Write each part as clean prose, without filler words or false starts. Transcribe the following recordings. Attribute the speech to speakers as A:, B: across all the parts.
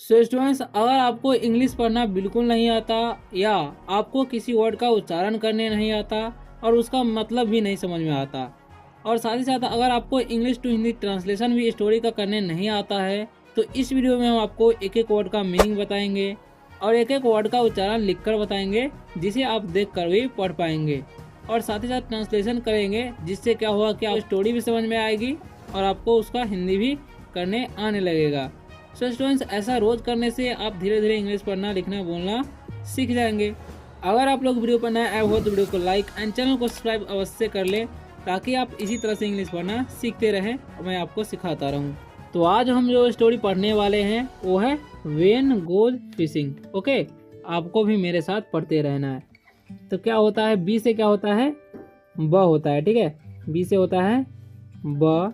A: So students, अगर आपको English पढ़ना बिल्कुल नहीं आता या आपको किसी वर्ड का उच्चारण करने नहीं आता और उसका मतलब भी नहीं समझ में आता, और साथ ही साथ अगर आपको इंग्लिश टू हिंदी ट्रांसलेशन भी स्टोरी का करने नहीं आता है, तो इस वीडियो में हम आपको एक एक वर्ड का मीनिंग बताएंगे और एक एक वर्ड का उच्चारण लिखकर बताएंगे, जिसे आप देख कर भी पढ़ पाएंगे। और साथ ही साथ ट्रांसलेशन करेंगे, जिससे क्या होगा कि आपको स्टोरी भी समझ में आएगी और आपको उसका हिंदी भी करने आने लगेगा। सो स्टूडेंट्स, ऐसा रोज करने से आप धीरे धीरे इंग्लिश पढ़ना, लिखना, बोलना सीख जाएंगे। अगर आप लोग वीडियो पर नए आए हो तो वीडियो को लाइक एंड चैनल को सब्सक्राइब अवश्य कर ले, ताकि आप इसी तरह से इंग्लिश पढ़ना सीखते रहें और मैं आपको सिखाता रहूं। तो आज हम जो स्टोरी पढ़ने वाले हैं वो है वेन गोज फिशिंग। ओके, आपको भी मेरे साथ पढ़ते रहना है। तो क्या होता है, बी से क्या होता है, ब होता है। ठीक है, बी से होता है ब,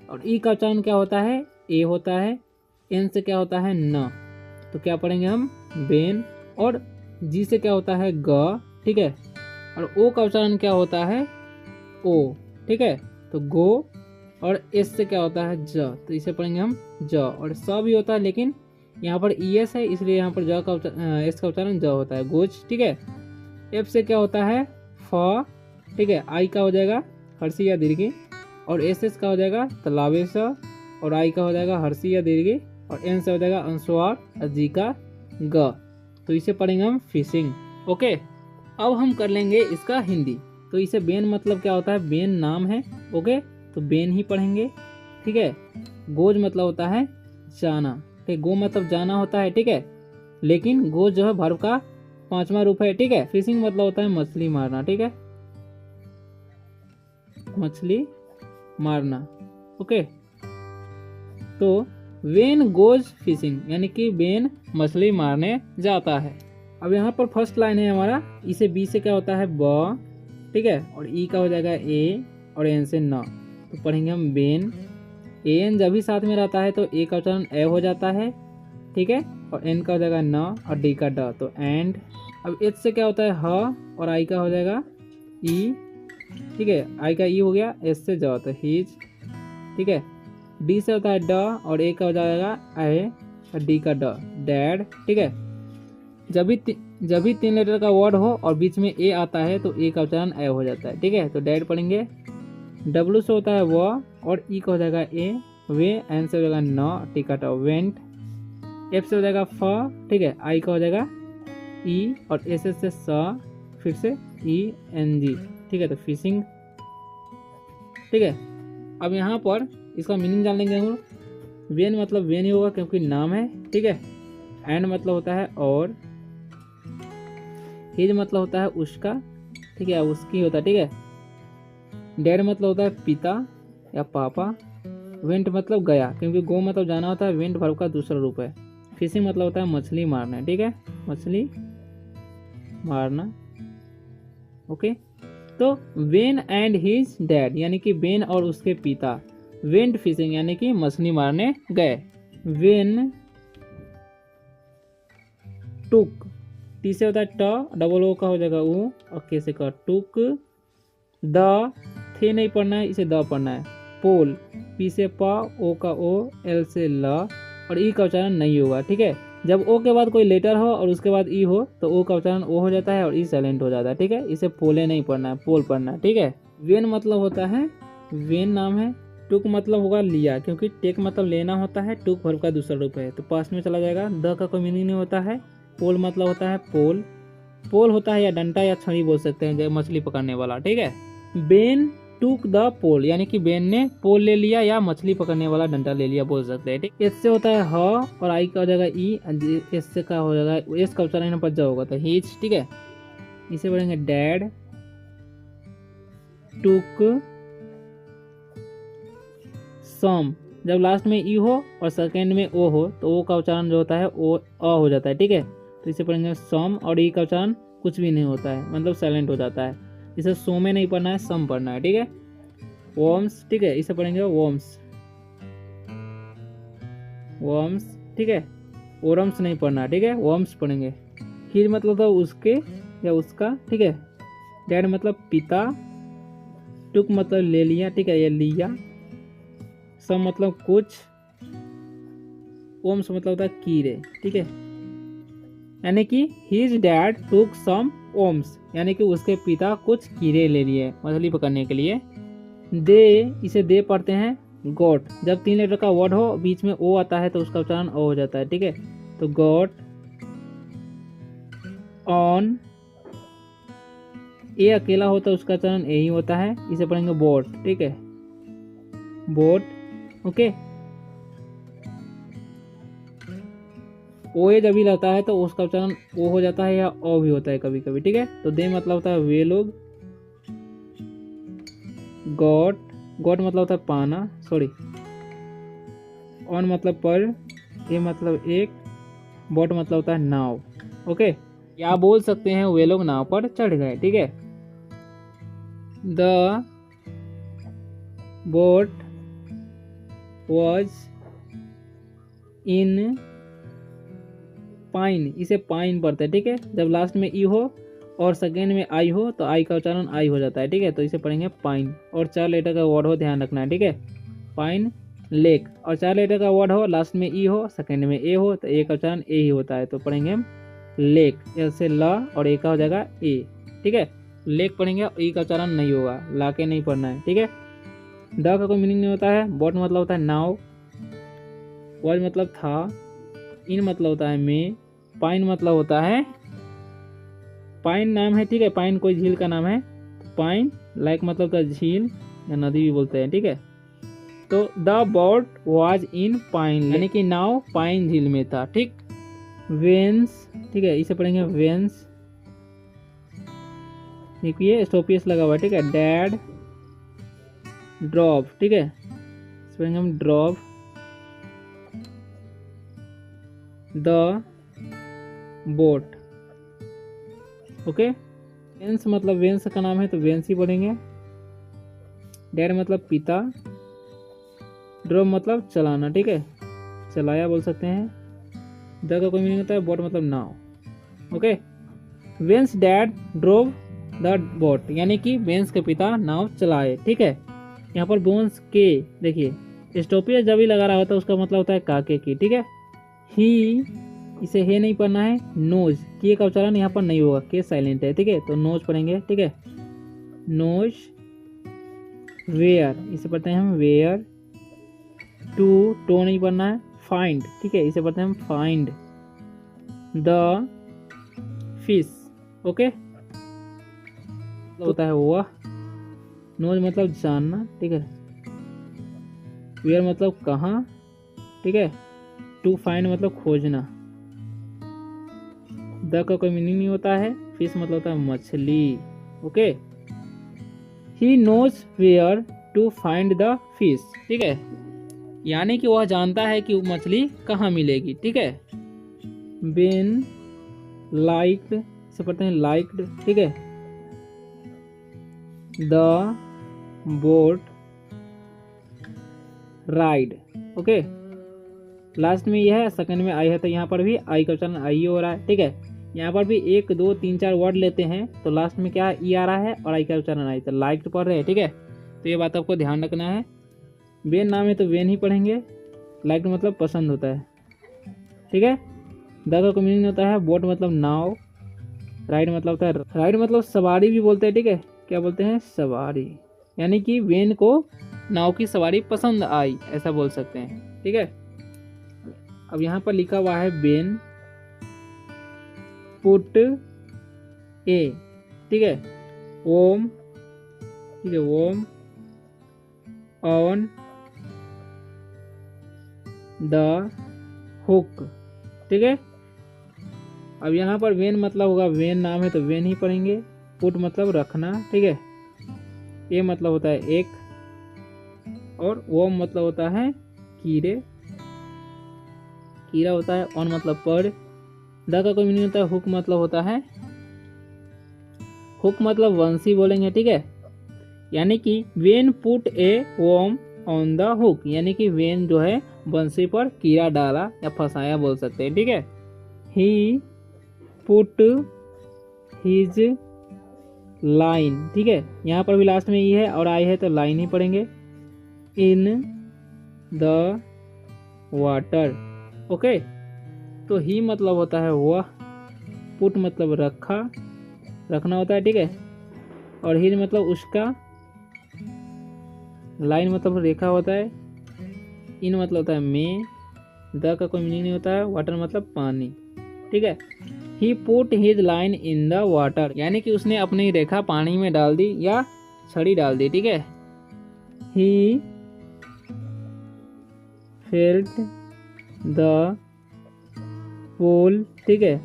A: और ई का उच्चारण क्या होता है, ए होता है। एन से क्या होता है, न। तो क्या पढ़ेंगे हम, बेन। और जी से क्या होता है, ग। ठीक है, और ओ का उच्चारण क्या होता है, ओ। ठीक है, तो गो। और एस से क्या होता है, ज। तो इसे पढ़ेंगे हम ज। और स भी होता है, लेकिन यहाँ पर ई एस है, इसलिए यहाँ पर ज का एस का उच्चारण ज होता है, गोज। ठीक है, एफ से क्या होता है, फ। ठीक है, आई का हो जाएगा हर्षी या दीर्घी, और एस एस का हो जाएगा तलावेश, और आई का हो जाएगा हर्षी या दीर्घी, और एन से हो जाएगा अनुस्वार, जी का ग। तो इसे पढ़ेंगे हम फिशिंग। ओके, अब हम कर लेंगे इसका हिंदी। तो इसे बेन मतलब क्या होता है, बेन नाम है। ओके, तो बेन ही पढ़ेंगे। ठीक है, गोज मतलब होता है जाना। ठीक, गो मतलब जाना होता है। ठीक है, लेकिन गोज जो है वर्ब का 5वां रूप है। ठीक है, फिशिंग मतलब होता है मछली मारना। ठीक है, मछली मारना। ओके, तो वेन गोज फिशिंग यानी कि बेन मछली मारने जाता है। अब यहाँ पर फर्स्ट लाइन है हमारा, इसे बी से क्या होता है, ब। ठीक है, और ई का हो जाएगा ए, और एन से न। तो पढ़ेंगे हम बेन। ए एन जब भी साथ में रहता है तो ए का उच्चारण ए हो जाता है। ठीक है, और एन का हो जाएगा न, और डी का ड, तो एंड। अब एच से क्या होता है, ह, और आई का हो जाएगा ई। ठीक है, आई का ई हो गया, एस से ज, तो हीज। ठीक है, डी से होता है ड, और ए का हो जाएगा ए, और डी का ड, डैड। ठीक है, जब भी 3 लेटर का वर्ड हो और बीच में ए आता है तो ए का उच्चारण ए हो जाता है। ठीक है, तो डैड पढ़ेंगे। डब्ल्यू से होता है व, और ई का हो जाएगा ए, वे। एन से हो जाएगा न, टी का ट, वेंट। एफ से हो जाएगा फ। ठीक है, आई का हो जाएगा ई, और एस एस से स, फिर से ई एन जी। ठीक है, तो फिशिंग। ठीक है, अब यहाँ पर इसका मीनिंग जान लेंगे हम। वेन मतलब वेन ही होगा क्योंकि नाम है। ठीक है, एंड मतलब होता है और, हिज मतलब होता है उसका। ठीक है, उसकी होता है। ठीक है, डैड मतलब होता है पिता या पापा। वेंट मतलब गया, क्योंकि गो मतलब जाना होता है, वेंट वर्ब का दूसरा रूप है। फिशिंग मतलब होता है मछली मारना। ठीक है, मछली मारना। ओके, तो वेन एंड हिज डैड यानी कि बेन और उसके पिता वेंट फिशिंग यानी कि मछली मारने गए। वेन टुक, टी से होता है ट, डबल ओ का हो जाएगा ऊ, और के से का टुक। द, थे नहीं पढ़ना है, इसे द पढ़ना है। पोल, पी से प, ओ का ओ, एल से ल, और ई का उच्चारण नहीं होगा। ठीक है, जब ओ के बाद कोई लेटर हो और उसके बाद ई हो तो ओ का उच्चारण ओ हो जाता है और ई साइलेंट हो जाता है। ठीक है, इसे पोले नहीं पढ़ना है, पोल पढ़ना है। ठीक है, वेन मतलब होता है, वेन नाम है। टुक मतलब होगा लिया, क्योंकि टेक मतलब लेना होता है, टुक वर्ब का दूसरा रूप है तो पास में चला जाएगा। द का कोई मीनिंग नहीं होता है। पोल मतलब होता है पोल। पोल होता है या डंडा या छड़ी बोल सकते हैं, जैसे मछली पकड़ने वाला। ठीक है, बेन टूक द पोल यानी कि बेन ने पोल ले लिया या मछली पकड़ने वाला डंडा ले लिया बोल सकते हैं। ठीक, एस से होता है ह, और आई का हो जाएगा ई, एस से का हो जाएगा, एस का उच्चारण यहाँ पर ज होगा, तो हीज। ठीक है, इसे पढ़ेंगे डैड टूक सम। जब लास्ट में ई हो और सेकेंड में ओ हो तो ओ का उच्चारण जो होता है ओ अ हो जाता है। ठीक है, तो इसे पढ़ेंगे सम, और ई का उच्चारण कुछ भी नहीं होता है, मतलब साइलेंट हो जाता है। इसे सो में नहीं पढ़ना है, सम पढ़ना है। ठीक है, वॉर्म्स। ठीक है, इसे पढ़ेंगे वॉर्म्स, वॉर्म्स। ठीक है, ओरम्स नहीं पढ़ना है। ठीक है, वॉर्म्स पढ़ेंगे। हिज मतलब था उसके या उसका। ठीक है, डैड मतलब पिता। टुक मतलब ले लिया। ठीक है, ये लिया। सम मतलब कुछ। ओम्स मतलब होता है कीड़े, ठीक है। यानी कि हिज डैड टुक सम ओम्स, यानी कि उसके पिता कुछ कीड़े ले लिए मछली पकड़ने के लिए। दे, इसे दे पढ़ते हैं गोट। जब 3 लेटर का वर्ड हो बीच में ओ आता है तो उसका उच्चारण ओ हो जाता है, ठीक है। तो गोट ऑन, ए अकेला होता है उसका उच्चारण ए ही होता है, इसे पढ़ेंगे बोट, ठीक है, बोट, ओके। ओ ए जब भी रहता है तो उसका उच्चारण ओ हो जाता है या ओ भी होता है कभी कभी, ठीक है। तो दे मतलब होता है वे लोग, गॉट, गॉट मतलब होता है पाना, सॉरी, ऑन मतलब पर, ए मतलब एक, बोट मतलब होता है नाव, ओके। या बोल सकते हैं वे लोग नाव पर चढ़ गए, ठीक है। The boat was in pine, इसे पाइन पढ़ते हैं, ठीक है। जब लास्ट में ई हो और सेकेंड में आई हो तो आई का उच्चारण आई हो जाता है, ठीक है। तो इसे पढ़ेंगे पाइन, और 4 लेटर का वर्ड हो, ध्यान रखना है, ठीक है। पाइन लेक, और 4 लेटर का वर्ड हो, लास्ट में ई हो, सेकेंड में ए हो, तो ए का उच्चारण ए ही होता है, तो पढ़ेंगे हम लेक, जैसे ला और ए का हो जाएगा ए, ठीक है। लेक पढ़ेंगे, ई का उच्चारण नहीं होगा, ला के नहीं पढ़ना है, ठीक है। द का कोई मीनिंग नहीं होता है। बोट मतलब होता है नाव, वॉज मतलब था, इन मतलब होता है में, पाइन मतलब होता है, पाइन नाम है, ठीक है, पाइन कोई झील का नाम है। पाइन लाइक मतलब होता है झील या नदी भी बोलते हैं, ठीक है। तो the boat was in pine, यानी कि नाव पाइन झील में था, ठीक। वेंस, ठीक है, इसे पढ़ेंगे वेंस, देखिए स्टॉपियस लगा हुआ है, ठीक है। डैड ड्रॉप, ठीक है, इसे पढ़ेंगे हम ड्रॉप द बोट, ओके। वेंस मतलब वेंस का नाम है तो वेंस ही पढ़ेंगे। डैड मतलब पिता, ड्रॉप मतलब चलाना, ठीक है, चलाया बोल सकते हैं। द का कोई मीनिंग होता है, बोट मतलब नाव, okay. Vance dad drove the boat, यानी कि वेंस के पिता नाव चलाए, ठीक है। यहाँ पर बोन्स के, देखिए स्टॉपियस जब भी लगा रहा होता है उसका मतलब होता है काके की, ठीक है। ही, इसे हे नहीं पढ़ना है। नोज, के का उच्चारण यहाँ पर नहीं होगा, के साइलेंट है, ठीक है, तो नोज पढ़ेंगे, ठीक है। नोज वेयर, इसे पढ़ते हैं हम वेयर। टू नहीं पढ़ना है। फाइंड, ठीक है, इसे पढ़ते हैं हम फाइंड द फिश, ओके। तो होता है वह, नोज मतलब जानना, ठीक है, वेयर मतलब कहाँ, ठीक है। टू फाइंड मतलब खोजना। द का कोई मीनिंग नहीं होता है। फिश मतलब होता है मछली, okay. He knows where to find the fish, ठीक है, यानी कि वह जानता है कि मछली कहाँ मिलेगी, ठीक है। बेन लाइक्ड, इसे पढ़ते हैं लाइक्ड, ठीक है। The boat ride, okay. Last में यह है, सेकंड में आई है, तो यहाँ पर भी आई का उच्चारण आई हो रहा है, ठीक है। यहाँ पर भी 1 2 3 4 वर्ड लेते हैं तो लास्ट में क्या ई आ रहा है और आई का उच्चारण आई, तो लाइक्ड पढ़ रहे हैं, ठीक है। तो ये बात आपको ध्यान रखना है। वेन नाम है तो वेन ही पढ़ेंगे। लाइक्ड मतलब पसंद होता है, ठीक है। द का मीनिंग होता है बोट मतलब नाव, राइड मतलब होता है, राइड मतलब सवारी भी बोलते हैं, ठीक है, क्या बोलते हैं सवारी, यानी कि वेन को नाव की सवारी पसंद आई, ऐसा बोल सकते हैं, ठीक है। अब यहाँ पर लिखा हुआ है बेन पुट ए, ठीक है, ओम, ठीक है, ओम ऑन द हुक, ठीक है। अब यहाँ पर वेन मतलब होगा, वेन नाम है तो वेन ही पढ़ेंगे। पुट मतलब रखना, ठीक है। ए मतलब होता है एक, और ओम मतलब होता है कीड़े, कीड़ा होता है। ऑन मतलब पर। द का कोई मीनिंग होता है, हुक मतलब होता है, हुक मतलब वंशी बोलेंगे, ठीक है। यानी कि when put a worm on the hook, यानी कि वेन जो है बंसी पर कीड़ा डाला या फंसाया बोल सकते हैं, ठीक है। ही पुट हिज लाइन, ठीक है, यहाँ पर भी लास्ट में ई है और आई है तो लाइन ही पढ़ेंगे। इन द वाटर, ओके। तो ही मतलब होता है वह, पुट मतलब रखा, रखना होता है, ठीक है। और हिज मतलब उसका, लाइन मतलब रेखा होता है, इन मतलब होता है में, द का कोई मीनिंग नहीं होता है, वाटर मतलब पानी, ठीक है। He put his line in the water, यानी कि उसने अपनी रेखा पानी में डाल दी या छड़ी डाल दी, ठीक है। ही फेल्ट द पुल, ठीक है,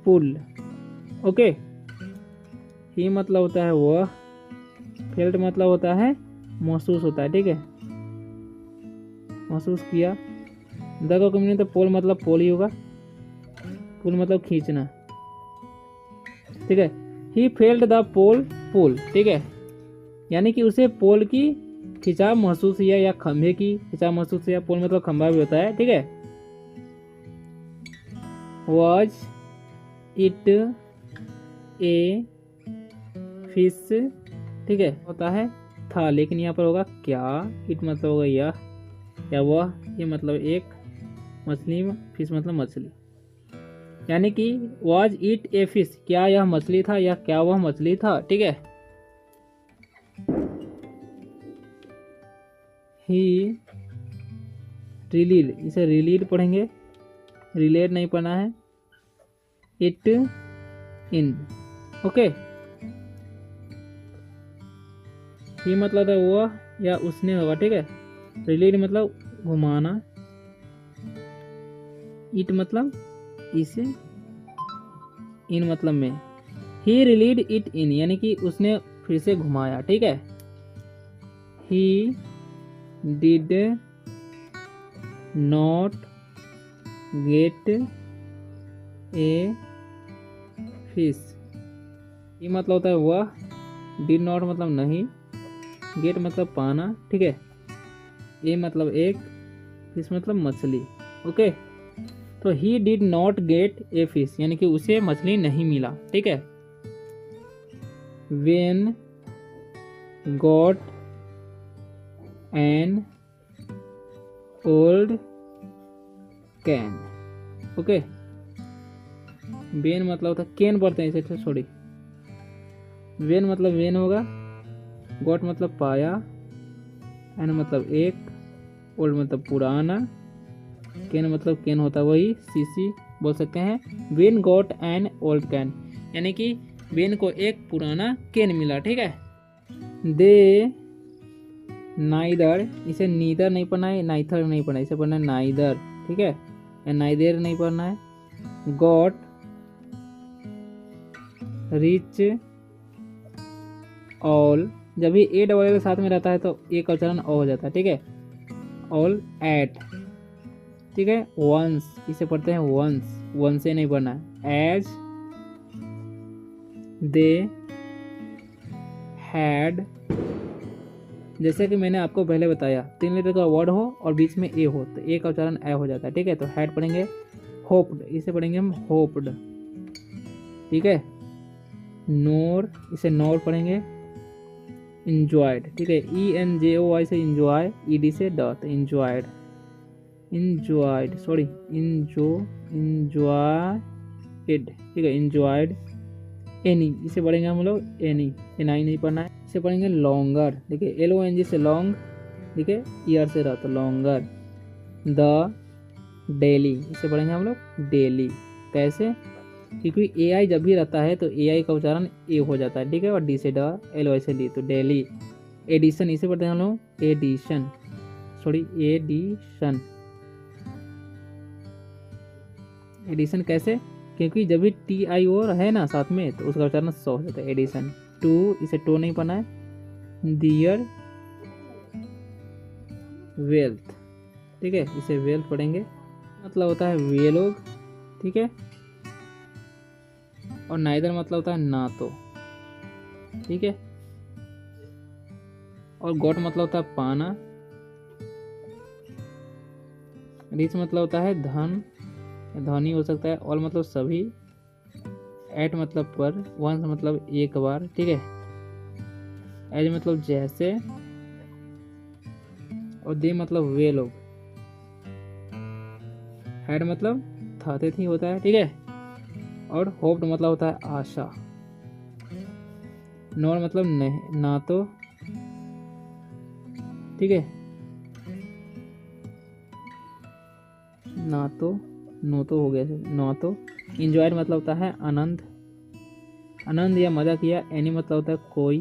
A: पुल, ओके। ही मतलब होता है वह, फेल्ट मतलब होता है महसूस होता है, ठीक है, महसूस किया। द का मीनिंग तो पोल मतलब पोल ही होगा, पुल मतलब खींचना, ठीक है। ही फेल्ट द पोल पुल, ठीक है, यानी कि उसे पोल की खिंचाव महसूस हुआ या खंभे की खिंचाव महसूस हुआ, पोल मतलब खंभा भी होता है, ठीक है। वॉज इट ए फिश, ठीक है, होता है था, लेकिन यहाँ पर होगा क्या, इट मतलब होगा यह या वह, ये मतलब एक मछली, फिश मतलब मछली, यानी कि वॉज इट ए फिश, क्या यह मछली था या क्या वह मछली था, ठीक है। ही रिलीड, इसे रिलीड पढ़ेंगे, रिलेट नहीं पढ़ना है, इट इन, ओके। ही मतलब है वह या उसने होगा, ठीक है। रिलीड मतलब घुमाना, इट मतलब इसे, इन मतलब में। ही रिलीड इट इन, यानी कि उसने फिर से घुमाया, ठीक है। He did not gate a fish, ये मतलब होता है वह, डिड नॉट मतलब नहीं, गेट मतलब पाना, ठीक है, ए मतलब एक, फिश मतलब मछली, ओके। तो he did not gate a fish, यानी कि उसे मछली नहीं मिला, ठीक है। When got an old can, okay. When मतलब होता है कैन पढ़ते हैं इसे, सॉरी, वेन मतलब वेन होगा, गॉट मतलब पाया, एन मतलब एक, ओल्ड मतलब पुराना, कैन मतलब कैन होता है वही, सीसी बोल सकते हैं। When got an old can, यानी कि वेन को एक पुराना कैन मिला, ठीक है। दे नाइदर, इसे नीदर नहीं पढ़ना है, नाइथर नहीं पढ़ना है, इसे पढ़ना है नाइदर, ठीक है, या नाइदेर नहीं पढ़ना है। गॉट रिच ऑल, जब भी ए डबल के साथ में रहता है तो ए का उच्चारण ओ हो जाता है, ठीक है। ऑल एट, ठीक है। वंस, इसे पढ़ते हैं वंस, वन से नहीं पढ़ना है। एज दे हैड, जैसे कि मैंने आपको पहले बताया, 3 लेटर का वर्ड हो और बीच में ए हो तो ए का उच्चारण ए हो जाता है, ठीक है। तो हैड पढ़ेंगे होप्ड, इसे पढ़ेंगे हम होप्ड, ठीक है। नोर, इसे नोर पढ़ेंगे इंजॉयड, ठीक है। ENJOY से इंजॉय, ED से ड, तो इंजॉयड, इंजॉयड, सॉरी इंजॉयड, ठीक है, इंजॉयड। एनी, इसे पढ़ेंगे हम लोग एनी, एनआई नहीं पढ़ना है, इसे पढ़ेंगे लॉन्गर, देखिए LONG से लॉन्ग, ठीक है, ईयर से रहा तो लॉन्गर। द डेली, इसे पढ़ेंगे हम लोग डेली, कैसे, क्योंकि AI जब भी रहता है तो AI का उच्चारण ए हो जाता है, ठीक है, और डी से ड, LOI से ली, तो डेली। एडिशन, इसे पढ़ते हैं हम लोग एडिशन, सॉरी एडिशन, एडिशन कैसे, क्योंकि जब भी TIO है ना साथ में तो उसका उच्चारण सौ हो जाता है, एडिशन। टू, इसे टो नहीं पढ़ना है। दियर वेल्थ, ठीक है, इसे वेल्थ पढ़ेंगे, मतलब होता है वे लोग, ठीक है। और नाइदर मतलब होता है ना तो, ठीक है। और गॉट मतलब होता है पाना। रिच मतलब होता है धन, धनी हो सकता है। ऑल मतलब सभी। एट मतलब पर। वंस मतलब एक बार, ठीक है। एज मतलब जैसे। और दे मतलब वे लोग। हैड मतलब था थी होता है, ठीक है। और होप्ड मतलब होता है आशा। नॉर मतलब नहीं, ना तो, ठीक है, ना तो, नो तो हो गया, ना तो। इंजॉयड मतलब होता है आनंद, आनंद या मजा किया। एनी मतलब होता है कोई।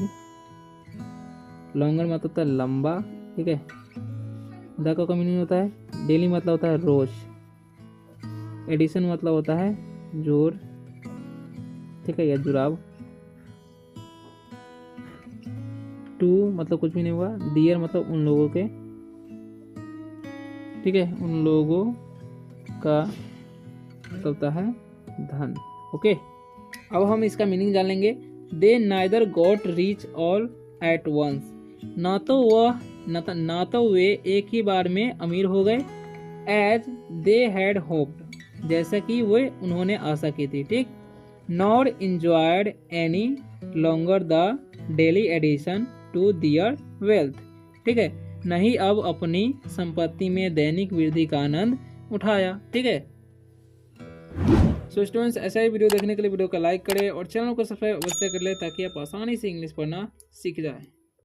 A: लॉन्गर मतलब होता है लंबा, ठीक है। द का मीनिंग होता है डेली मतलब होता है रोज। एडिशन मतलब होता है जोड़, ठीक है, या जुड़ाव। टू मतलब कुछ भी नहीं हुआ। डियर मतलब उन लोगों के, ठीक है, उन लोगों का मतलब होता है धन। ओके, अब हम इसका मीनिंग जान लेंगे। They neither got rich all at once, ना तो वे एक ही बार में अमीर हो गए। एज दे हैड होप्ड, जैसा कि वे उन्होंने आशा की थी, ठीक। Nor enjoyed any longer the daily addition to their wealth, ठीक है, नहीं अब अपनी संपत्ति में दैनिक वृद्धि का आनंद उठाया, ठीक है। सो स्टूडेंट्स, ऐसा ही वीडियो देखने के लिए वीडियो को लाइक करें और चैनल को सब्सक्राइब अवश्य कर ले ताकि आप आसानी से इंग्लिश पढ़ना सीख जाए।